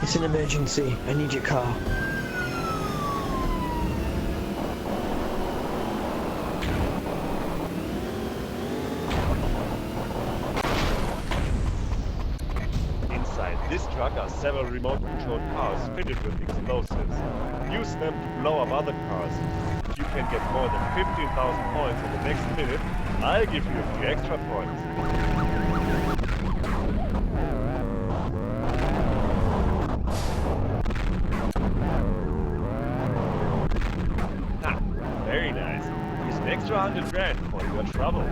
It's an emergency. I need your car. Inside this truck are several remote-controlled cars fitted with explosives. Use them to blow up other cars. If you can get more than 15,000 points in the next minute, I'll give you a few extra points. Very nice. Here's an extra 100 grand for your trouble.